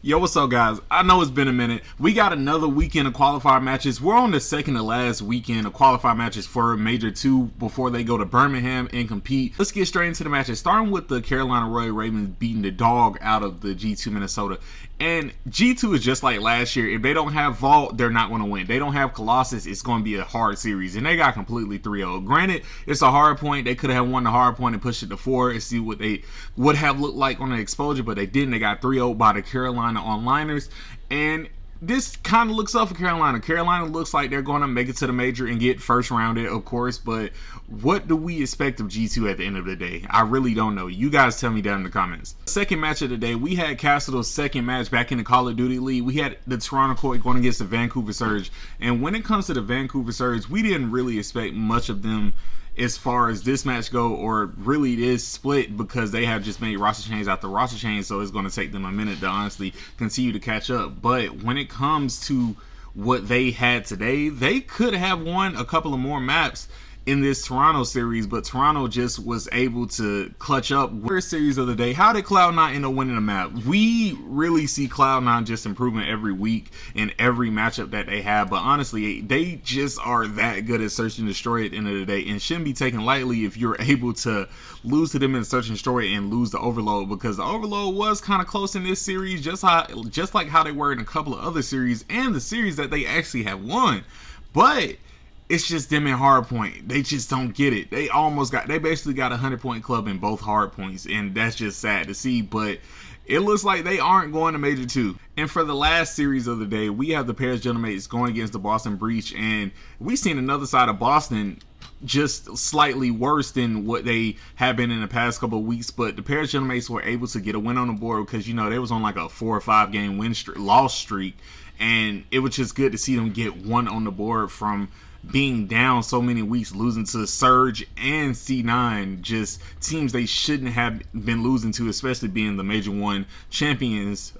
Yo, what's up, guys? I know it's been a minute. We got another weekend of qualifier matches. We're on the second to last weekend of qualifier matches for Major 2 before they go to Birmingham and compete. Let's get straight into the matches, starting with the Carolina Royal Ravens beating the dog out of the G2 Minnesota. And G2 is just like last year. If they don't have Vault, they're not going to win. They don't have Colossus, it's going to be a hard series. And they got completely 3-0. Granted, it's a hard point. They could have won the hard point and pushed it to 4 and see what they would have looked like on the exposure, but they didn't. They got 3-0 by the Carolina Onliners. And this kind of looks up for Carolina. Carolina looks like they're going to make it to the major and get first rounded, of course. But what do we expect of G2 at the end of the day? I really don't know. You guys tell me down in the comments. Second match of the day, we had Castle's second match back in the Call of Duty League. We had the Toronto Core going against the Vancouver Surge. And when it comes to the Vancouver Surge, we didn't really expect much of them as far as this match go, or really it is split because they have just made roster change after roster change, so it's going to take them a minute to honestly continue to catch up. But when it comes to what they had today, they could have won a couple of more maps in this Toronto series, but Toronto just was able to clutch up. First series of the day, how did Cloud9 end up winning the map? We really see Cloud9 just improving every week in every matchup that they have, but honestly, they just are that good at search and destroy at the end of the day, and shouldn't be taken lightly if you're able to lose to them in search and destroy and lose the Overload, because the Overload was kind of close in this series, just like how they were in a couple of other series and the series that they actually have won. But it's just them in hardpoint. They just don't get it. They basically got a 100-point club in both hardpoints, and that's just sad to see. But it looks like they aren't going to Major 2. And for the last series of the day, we have the Paris Gentlemen going against the Boston Breach, and we've seen another side of Boston just slightly worse than what they have been in the past couple of weeks. But the Paris Gentlemen were able to get a win on the board because, you know, they was on like a 4 or 5 game loss streak, and it was just good to see them get one on the board from being down so many weeks, losing to Surge and C9, just teams they shouldn't have been losing to, especially being the Major 1 champions